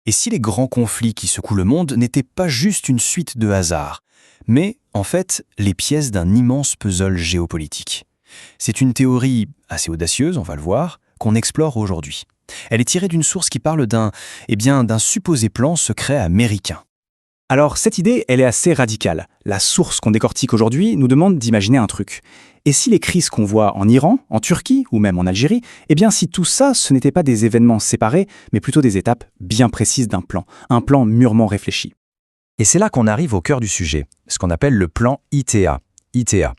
Et si les grands conflits qui secouent le monde n'étaient pas juste une suite de hasards, mais en fait les pièces d'un immense puzzle géopolitique? C'est une théorie assez audacieuse, on va le voir, qu'on explore aujourd'hui. Elle est tirée d'une source qui parle d'un supposé plan secret américain. Alors, cette idée, elle est assez radicale. La source qu'on décortique aujourd'hui nous demande d'imaginer un truc. Et si les crises qu'on voit en Iran, en Turquie ou même en Algérie, eh bien si tout ça, ce n'était pas des événements séparés, mais plutôt des étapes bien précises d'un plan, un plan mûrement réfléchi. Et c'est là qu'on arrive au cœur du sujet, ce qu'on appelle le plan ITA. ITA.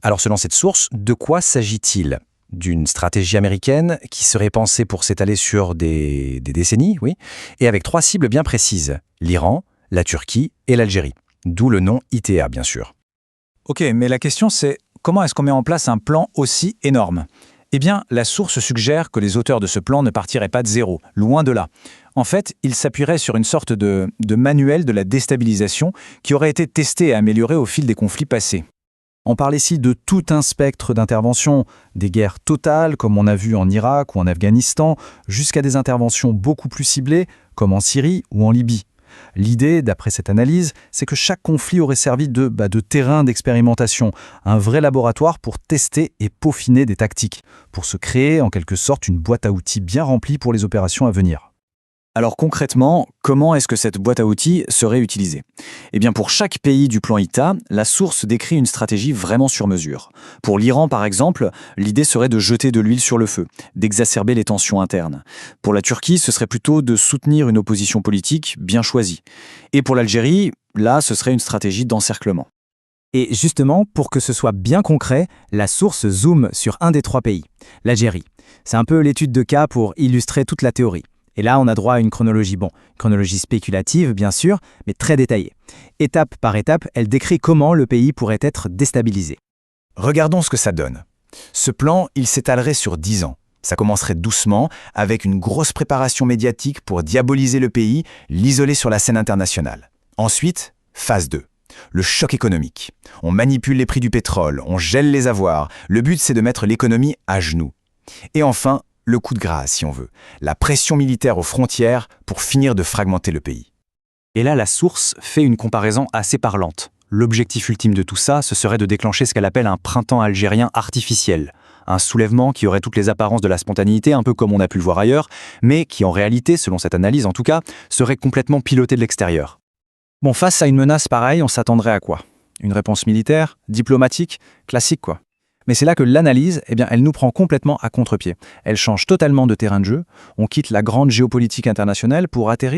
Alors selon cette source, de quoi s'agit-il? D'une stratégie américaine qui serait pensée pour s'étaler sur des décennies, oui, et avec 3 cibles bien précises, l'Iran, la Turquie et l'Algérie. D'où le nom ITA, bien sûr. Ok, mais la question c'est, comment est-ce qu'on met en place un plan aussi énorme? Eh bien, la source suggère que les auteurs de ce plan ne partiraient pas de zéro, loin de là. En fait, ils s'appuieraient sur une sorte de manuel de la déstabilisation qui aurait été testé et amélioré au fil des conflits passés. On parle ici de tout un spectre d'interventions, des guerres totales comme on a vu en Irak ou en Afghanistan, jusqu'à des interventions beaucoup plus ciblées comme en Syrie ou en Libye. L'idée, d'après cette analyse, c'est que chaque conflit aurait servi de terrain d'expérimentation, un vrai laboratoire pour tester et peaufiner des tactiques, pour se créer en quelque sorte une boîte à outils bien remplie pour les opérations à venir. Alors concrètement, comment est-ce que cette boîte à outils serait utilisée? Eh bien pour chaque pays du plan ITA, la source décrit une stratégie vraiment sur mesure. Pour l'Iran par exemple, l'idée serait de jeter de l'huile sur le feu, d'exacerber les tensions internes. Pour la Turquie, ce serait plutôt de soutenir une opposition politique bien choisie. Et pour l'Algérie, là, ce serait une stratégie d'encerclement. Et justement, pour que ce soit bien concret, la source zoome sur un des 3 pays, l'Algérie. C'est un peu l'étude de cas pour illustrer toute la théorie. Et là, on a droit à une chronologie, chronologie spéculative, bien sûr, mais très détaillée. Étape par étape, elle décrit comment le pays pourrait être déstabilisé. Regardons ce que ça donne. Ce plan, il s'étalerait sur 10 ans. Ça commencerait doucement, avec une grosse préparation médiatique pour diaboliser le pays, l'isoler sur la scène internationale. Ensuite, phase 2. Le choc économique. On manipule les prix du pétrole, on gèle les avoirs. Le but, c'est de mettre l'économie à genoux. Et enfin, le coup de grâce, si on veut. La pression militaire aux frontières pour finir de fragmenter le pays. Et là, la source fait une comparaison assez parlante. L'objectif ultime de tout ça, ce serait de déclencher ce qu'elle appelle un printemps algérien artificiel. Un soulèvement qui aurait toutes les apparences de la spontanéité, un peu comme on a pu le voir ailleurs, mais qui en réalité, selon cette analyse en tout cas, serait complètement piloté de l'extérieur. Bon, face à une menace pareille, on s'attendrait à quoi? Une réponse militaire, diplomatique, classique quoi. Mais c'est là que l'analyse, elle nous prend complètement à contre-pied. Elle change totalement de terrain de jeu. On quitte la grande géopolitique internationale pour atterrir